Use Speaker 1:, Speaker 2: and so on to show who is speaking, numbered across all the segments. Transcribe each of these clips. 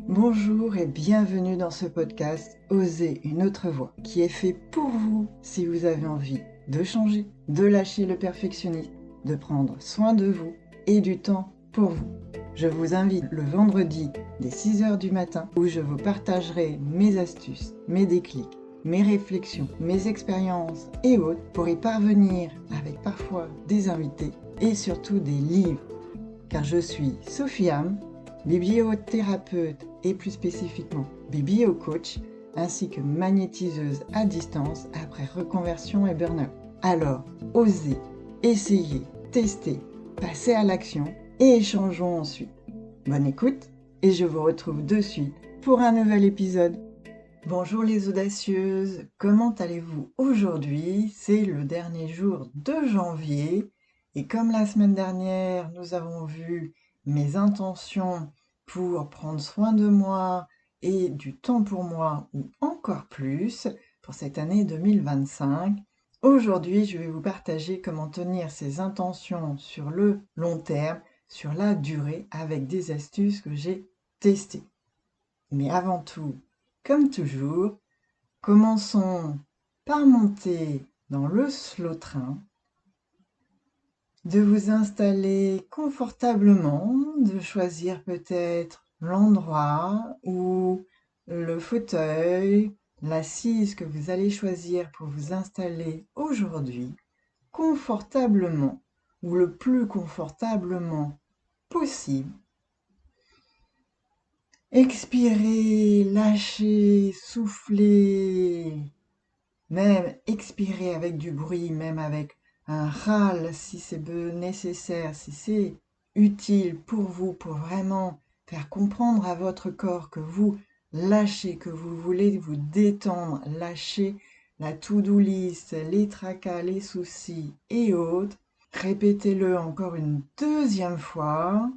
Speaker 1: Bonjour et bienvenue dans ce podcast Oser une autre voie qui est fait pour vous si vous avez envie de changer, de lâcher le perfectionnisme, de prendre soin de vous et du temps pour vous. Je vous invite le vendredi dès 6h du matin où je vous partagerai mes astuces, mes déclics, mes réflexions, mes expériences et autres pour y parvenir avec parfois des invités et surtout des livres. Car je suis Sophie Am, bibliothérapeute et plus spécifiquement bibliocoach, ainsi que magnétiseuse à distance après reconversion et burn-out. Alors, osez, essayez, testez, passez à l'action et échangeons ensuite. Bonne écoute et je vous retrouve de suite pour un nouvel épisode. Bonjour les audacieuses, comment allez-vous aujourd'hui? C'est le dernier jour de janvier et comme la semaine dernière nous avons vu mes intentions pour prendre soin de moi et du temps pour moi ou encore plus pour cette année 2025, aujourd'hui je vais vous partager comment tenir ces intentions sur le long terme, sur la durée avec des astuces que j'ai testées. Mais avant tout, comme toujours, commençons par monter dans le slow train, de vous installer confortablement, de choisir peut-être l'endroit ou le fauteuil, l'assise que vous allez choisir pour vous installer aujourd'hui confortablement ou le plus confortablement possible. Expirez, lâchez, soufflez. Même expirez avec du bruit, même avec un râle si c'est nécessaire, si c'est utile pour vous, pour vraiment faire comprendre à votre corps que vous lâchez, que vous voulez vous détendre, lâcher la to-do list, les tracas, les soucis et autres. Répétez-le encore une deuxième fois.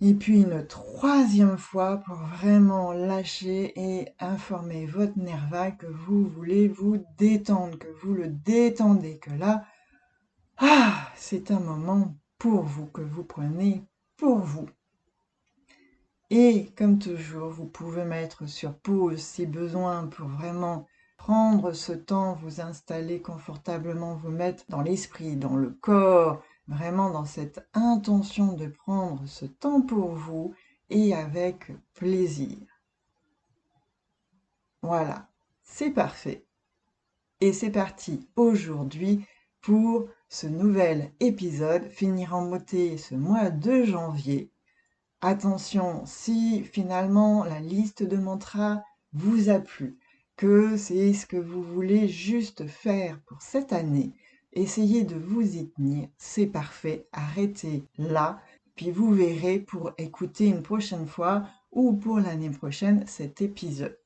Speaker 1: Et puis une troisième fois pour vraiment lâcher et informer votre nerf vague que vous voulez vous détendre, que vous le détendez, que là, c'est un moment pour vous, que vous prenez pour vous. Et comme toujours, vous pouvez mettre sur pause si besoin pour vraiment prendre ce temps, vous installer confortablement, vous mettre dans l'esprit, dans le corps, vraiment dans cette intention de prendre ce temps pour vous et avec plaisir. Voilà, c'est parfait. Et c'est parti aujourd'hui pour ce nouvel épisode, finir en beauté ce mois de janvier. Attention, si finalement la liste de mantras vous a plu, que c'est ce que vous voulez juste faire pour cette année, essayez de vous y tenir, c'est parfait, arrêtez là, puis vous verrez pour écouter une prochaine fois ou pour l'année prochaine cet épisode.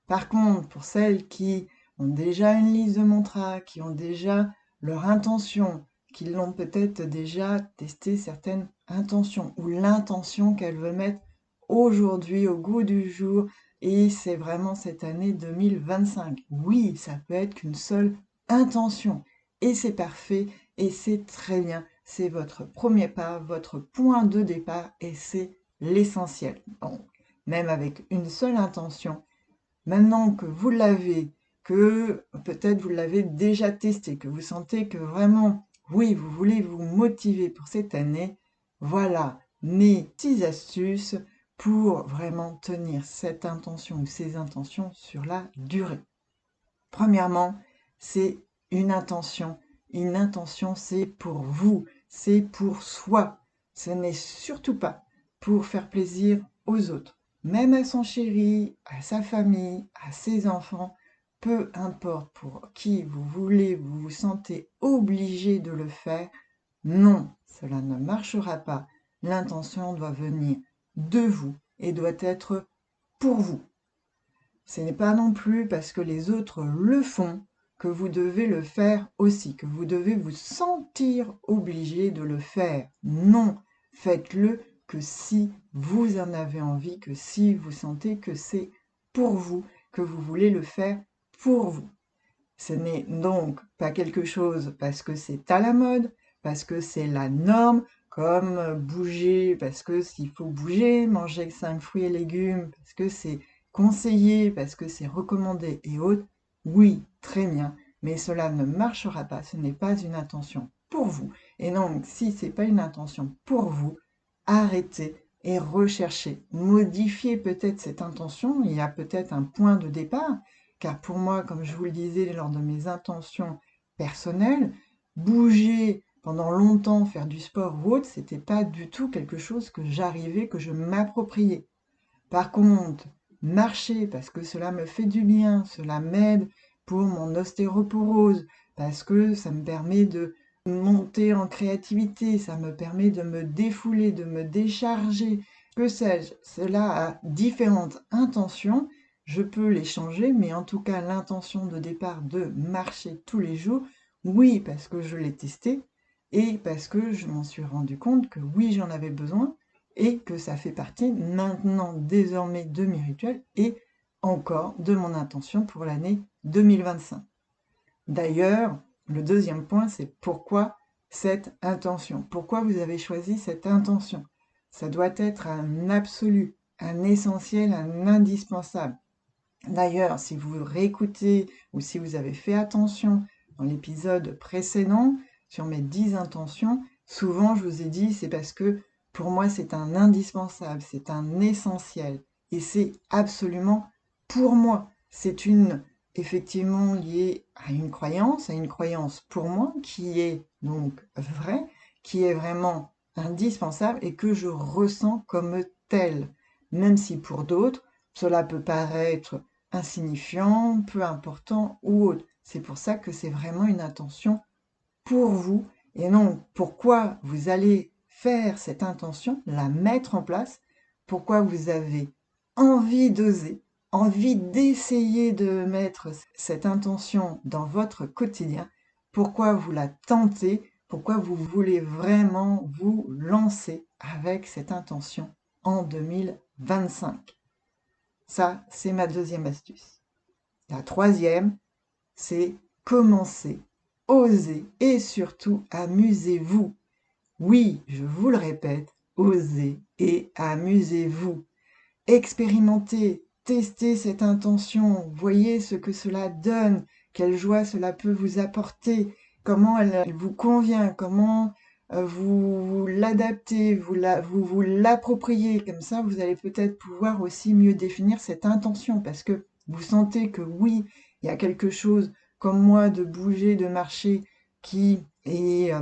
Speaker 1: Par contre, pour celles qui ont déjà une liste de mantras, qui ont déjà leur intention, qui l'ont peut-être déjà testé certaines intentions ou l'intention qu'elles veulent mettre aujourd'hui au goût du jour et c'est vraiment cette année 2025. Oui, ça peut être qu'une seule intention et c'est parfait et c'est très bien. C'est votre premier pas, votre point de départ et c'est l'essentiel. Donc, même avec une seule intention, maintenant que vous l'avez, que peut-être vous l'avez déjà testé, que vous sentez que vraiment, oui, vous voulez vous motiver pour cette année, voilà mes 6 astuces pour vraiment tenir cette intention ou ces intentions sur la durée. Premièrement, c'est une intention. Une intention, c'est pour vous, c'est pour soi. Ce n'est surtout pas pour faire plaisir aux autres. Même à son chéri, à sa famille, à ses enfants, peu importe pour qui vous voulez, vous vous sentez obligé de le faire, non, cela ne marchera pas. L'intention doit venir de vous et doit être pour vous. Ce n'est pas non plus parce que les autres le font que vous devez le faire aussi, que vous devez vous sentir obligé de le faire. Non, faites-le que si vous en avez envie, que si vous sentez que c'est pour vous, que vous voulez le faire pour vous. Ce n'est donc pas quelque chose parce que c'est à la mode, parce que c'est la norme, comme bouger parce que s'il faut bouger, manger 5 fruits et légumes parce que c'est conseillé, parce que c'est recommandé et autres, oui, très bien, mais cela ne marchera pas, ce n'est pas une intention pour vous. Et donc, si c'est pas une intention pour vous, arrêtez et recherchez. Modifiez peut-être cette intention, il y a peut-être un point de départ, car pour moi, comme je vous le disais lors de mes intentions personnelles, bouger pendant longtemps, faire du sport ou autre, c'était pas du tout quelque chose que j'arrivais, que je m'appropriais. Par contre, marcher parce que cela me fait du bien, cela m'aide pour mon ostéoporose, parce que ça me permet de monter en créativité, ça me permet de me défouler, de me décharger, que sais-je. Cela a différentes intentions, je peux les changer, mais en tout cas l'intention de départ de marcher tous les jours, oui, parce que je l'ai testé et parce que je m'en suis rendu compte que oui, j'en avais besoin et que ça fait partie maintenant, désormais, de mes rituels et encore de mon intention pour l'année 2025. D'ailleurs, le deuxième point, c'est pourquoi cette intention? Pourquoi vous avez choisi cette intention? Ça doit être un absolu, un essentiel, un indispensable. D'ailleurs, si vous réécoutez ou si vous avez fait attention dans l'épisode précédent sur mes 10 intentions, souvent je vous ai dit c'est parce que pour moi c'est un indispensable, c'est un essentiel et c'est absolument pour moi. C'est effectivement lié à une croyance pour moi qui est donc vraie, qui est vraiment indispensable et que je ressens comme telle, même si pour d'autres cela peut paraître insignifiant, peu important ou autre. C'est pour ça que c'est vraiment une intention pour vous et non pourquoi vous allez faire cette intention, la mettre en place, pourquoi vous avez envie d'oser, envie d'essayer de mettre cette intention dans votre quotidien, pourquoi vous la tentez, pourquoi vous voulez vraiment vous lancer avec cette intention en 2025. Ça, c'est ma deuxième astuce. La troisième, c'est commencer, oser et surtout amusez-vous. Oui, je vous le répète, osez et amusez-vous. Expérimentez, testez cette intention, voyez ce que cela donne, quelle joie cela peut vous apporter, comment elle vous convient, comment vous l'adaptez, vous l'appropriez. Comme ça, vous allez peut-être pouvoir aussi mieux définir cette intention parce que vous sentez que oui, il y a quelque chose comme moi de bouger, de marcher qui est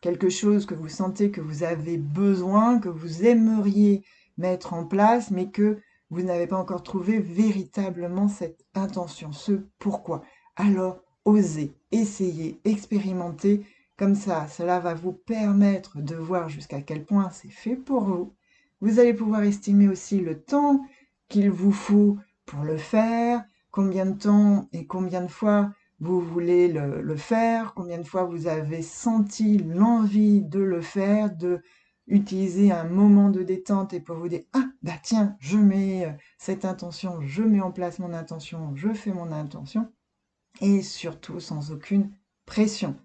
Speaker 1: quelque chose que vous sentez que vous avez besoin, que vous aimeriez mettre en place, mais que vous n'avez pas encore trouvé véritablement cette intention, ce pourquoi. Alors, osez, essayez, expérimentez. Comme ça, cela va vous permettre de voir jusqu'à quel point c'est fait pour vous. Vous allez pouvoir estimer aussi le temps qu'il vous faut pour le faire, combien de temps et combien de fois vous voulez le faire, combien de fois vous avez senti l'envie de le faire, de utiliser un moment de détente et pour vous dire ah bah tiens je mets cette intention, je mets en place mon intention, je fais mon intention et surtout sans aucune pression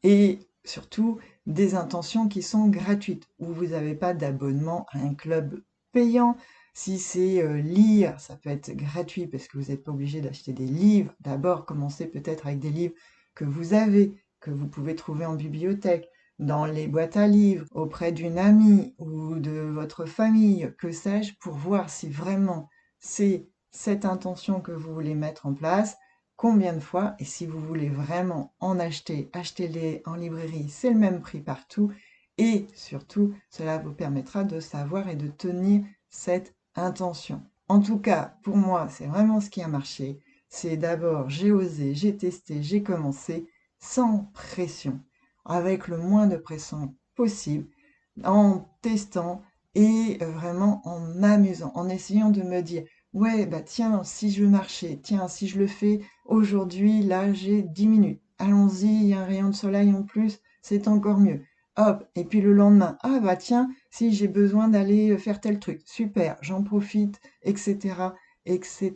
Speaker 1: et surtout des intentions qui sont gratuites où vous n'avez pas d'abonnement à un club payant. Si c'est lire, ça peut être gratuit parce que vous n'êtes pas obligé d'acheter des livres. D'abord, commencez peut-être avec des livres que vous avez, que vous pouvez trouver en bibliothèque, dans les boîtes à livres, auprès d'une amie ou de votre famille, que sais-je, pour voir si vraiment c'est cette intention que vous voulez mettre en place, combien de fois, et si vous voulez vraiment en acheter, achetez-les en librairie, c'est le même prix partout, et surtout, cela vous permettra de savoir et de tenir cette intention. En tout cas, pour moi, c'est vraiment ce qui a marché. C'est d'abord, j'ai osé, j'ai testé, j'ai commencé, sans pression, avec le moins de pression possible, en testant et vraiment en m'amusant, en essayant de me dire, ouais, bah tiens, si je marchais, tiens, si je le fais aujourd'hui, là, j'ai 10 minutes. Allons-y, il y a un rayon de soleil en plus, c'est encore mieux. Hop, et puis le lendemain, ah bah tiens, si j'ai besoin d'aller faire tel truc, super, j'en profite, etc., etc.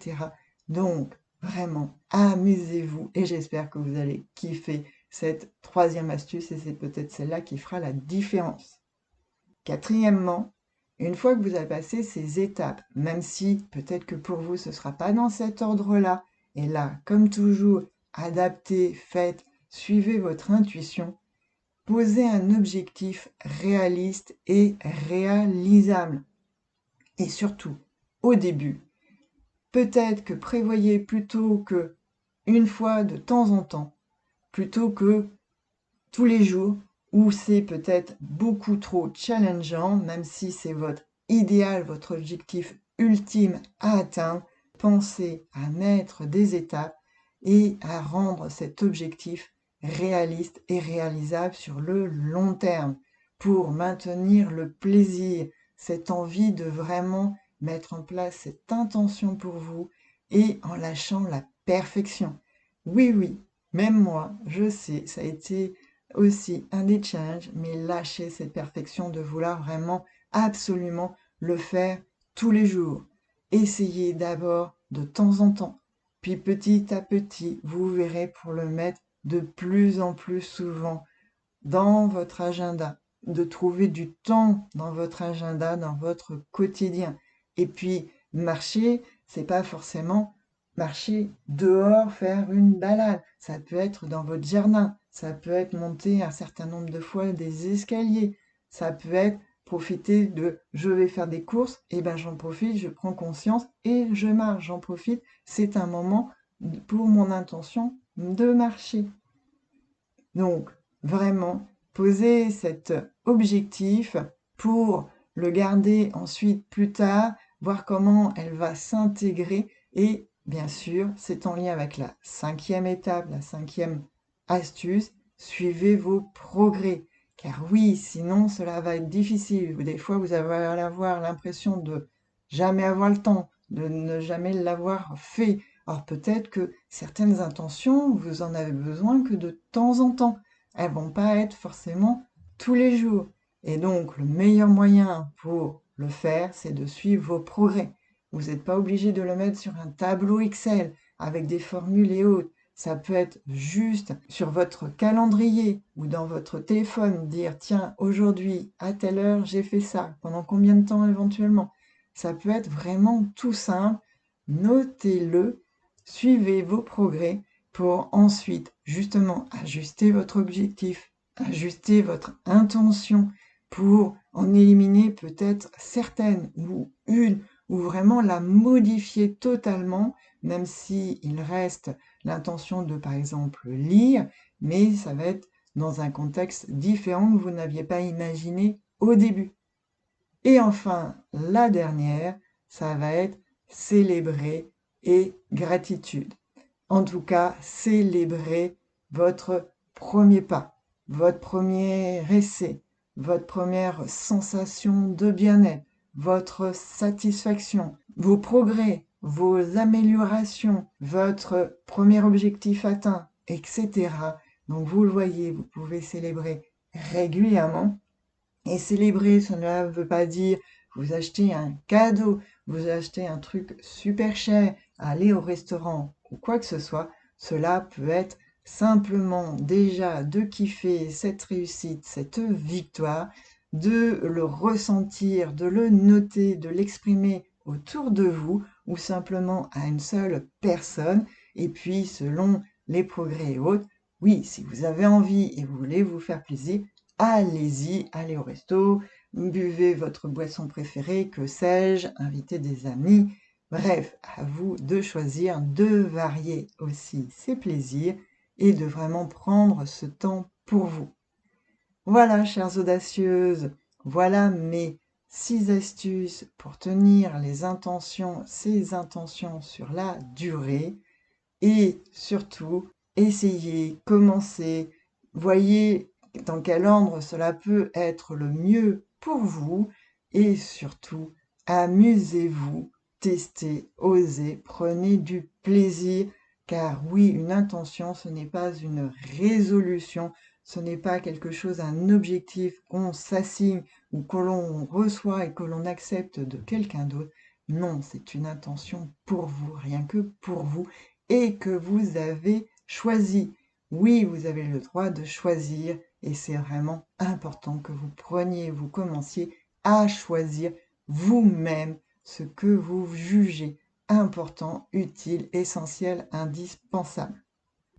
Speaker 1: Donc, vraiment, amusez-vous et j'espère que vous allez kiffer cette troisième astuce et c'est peut-être celle-là qui fera la différence. Quatrièmement, une fois que vous avez passé ces étapes, même si peut-être que pour vous ce ne sera pas dans cet ordre-là, et là, comme toujours, adaptez, faites, suivez votre intuition, posez un objectif réaliste et réalisable. Et surtout, au début, peut-être que prévoyez plutôt que une fois de temps en temps, plutôt que tous les jours, où c'est peut-être beaucoup trop challengeant, même si c'est votre idéal, votre objectif ultime à atteindre, pensez à mettre des étapes et à rendre cet objectif réaliste et réalisable sur le long terme pour maintenir le plaisir, cette envie de vraiment mettre en place cette intention pour vous et en lâchant la perfection. Oui, oui, même moi, je sais, ça a été aussi un des challenges, mais lâcher cette perfection de vouloir vraiment absolument le faire tous les jours. Essayez d'abord de temps en temps, puis petit à petit, vous verrez pour le mettre de plus en plus souvent dans votre agenda, de trouver du temps dans votre agenda, dans votre quotidien. Et puis, marcher, c'est pas forcément marcher dehors, faire une balade. Ça peut être dans votre jardin, ça peut être monter un certain nombre de fois des escaliers, ça peut être profiter de je vais faire des courses, et ben j'en profite, je prends conscience et je marche, j'en profite. C'est un moment pour mon intention de marcher. Donc, vraiment, poser cet objectif pour le garder ensuite plus tard, voir comment elle va s'intégrer et bien sûr, c'est en lien avec la cinquième étape, la cinquième astuce, suivez vos progrès. Car oui, sinon cela va être difficile. Des fois, vous allez avoir l'impression de jamais avoir le temps, de ne jamais l'avoir fait. Alors peut-être que certaines intentions, vous en avez besoin que de temps en temps. Elles vont pas être forcément tous les jours. Et donc, le meilleur moyen pour le faire, c'est de suivre vos progrès. Vous n'êtes pas obligé de le mettre sur un tableau Excel avec des formules et autres. Ça peut être juste sur votre calendrier ou dans votre téléphone, dire tiens, aujourd'hui, à telle heure, j'ai fait ça. Pendant combien de temps éventuellement? Ça peut être vraiment tout simple. Notez-le, suivez vos progrès pour ensuite justement ajuster votre objectif, ajuster votre intention pour en éliminer peut-être certaines ou une ou vraiment la modifier totalement, même si il reste l'intention de par exemple lire, mais ça va être dans un contexte différent que vous n'aviez pas imaginé au début. Et enfin, la dernière, ça va être célébrer et gratitude. En tout cas, célébrez votre premier pas, votre premier essai, votre première sensation de bien-être, votre satisfaction, vos progrès, vos améliorations, votre premier objectif atteint, etc. Donc vous le voyez, vous pouvez célébrer régulièrement. Et célébrer, cela ne veut pas dire vous achetez un cadeau, vous achetez un truc super cher, aller au restaurant ou quoi que ce soit. Cela peut être simplement déjà de kiffer cette réussite, cette victoire, de le ressentir, de le noter, de l'exprimer autour de vous ou simplement à une seule personne. Et puis, selon les progrès et autres, oui, si vous avez envie et vous voulez vous faire plaisir, allez-y, allez au resto, buvez votre boisson préférée, que sais-je, invitez des amis. Bref, à vous de choisir, de varier aussi ses plaisirs et de vraiment prendre ce temps pour vous. Voilà, chères audacieuses, voilà mes 6 astuces pour tenir les intentions, ces intentions sur la durée. Et surtout, essayez, commencez, voyez dans quel ordre cela peut être le mieux pour vous et surtout, amusez-vous, testez, osez, prenez du plaisir car oui, une intention, ce n'est pas une résolution, ce n'est pas quelque chose, un objectif qu'on s'assigne ou que l'on reçoit et que l'on accepte de quelqu'un d'autre. Non, c'est une intention pour vous, rien que pour vous et que vous avez choisi. Oui, vous avez le droit de choisir et c'est vraiment important que vous commenciez à choisir vous-même ce que vous jugez important, utile, essentiel, indispensable.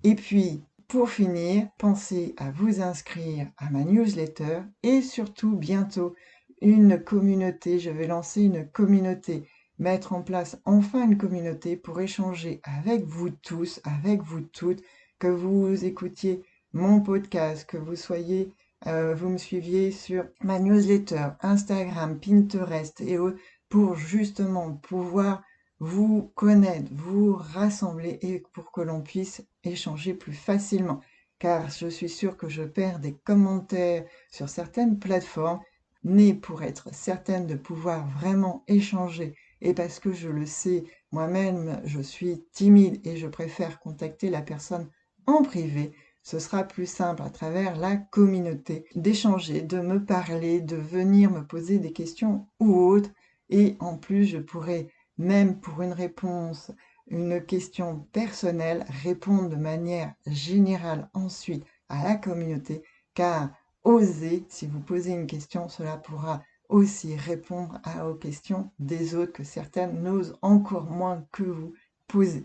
Speaker 1: Et puis, pour finir, pensez à vous inscrire à ma newsletter et surtout bientôt une communauté. Je vais lancer une communauté, mettre en place enfin une communauté pour échanger avec vous tous, avec vous toutes, que vous écoutiez mon podcast, que vous me suiviez sur ma newsletter, Instagram, Pinterest et autres, pour justement pouvoir vous connaître, vous rassembler et pour que l'on puisse échanger plus facilement. Car je suis sûre que je perds des commentaires sur certaines plateformes, mais pour être certaine de pouvoir vraiment échanger et parce que je le sais, moi-même, je suis timide et je préfère contacter la personne en privé, ce sera plus simple à travers la communauté d'échanger, de me parler, de venir me poser des questions ou autres. Et en plus, je pourrais même pour une question personnelle, répondre de manière générale ensuite à la communauté, car osez, si vous posez une question, cela pourra aussi répondre aux questions des autres que certaines n'osent encore moins que vous poser.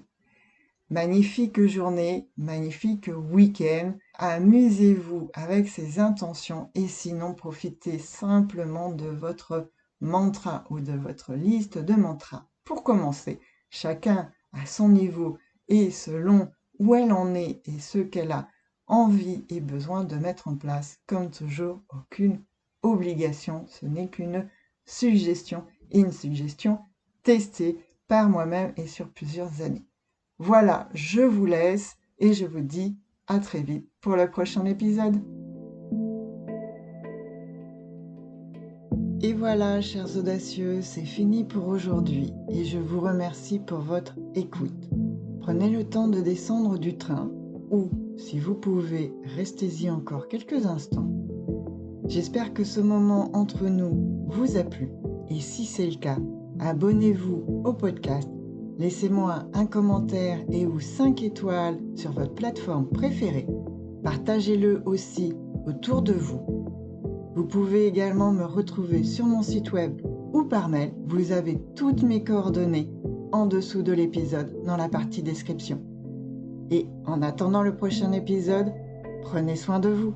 Speaker 1: Magnifique journée, magnifique week-end, amusez-vous avec ces intentions et sinon profitez simplement de votre mantra ou de votre liste de mantras. Pour commencer, chacun à son niveau et selon où elle en est et ce qu'elle a envie et besoin de mettre en place. Comme toujours, aucune obligation, ce n'est qu'une suggestion et une suggestion testée par moi-même et sur plusieurs années. Voilà, je vous laisse et je vous dis à très vite pour le prochain épisode. Et voilà, chers audacieux, c'est fini pour aujourd'hui et je vous remercie pour votre écoute. Prenez le temps de descendre du train ou, si vous pouvez, restez-y encore quelques instants. J'espère que ce moment entre nous vous a plu et si c'est le cas, abonnez-vous au podcast. Laissez-moi un commentaire et ou 5 étoiles sur votre plateforme préférée. Partagez-le aussi autour de vous. Vous pouvez également me retrouver sur mon site web ou par mail. Vous avez toutes mes coordonnées en dessous de l'épisode dans la partie description. Et en attendant le prochain épisode, prenez soin de vous.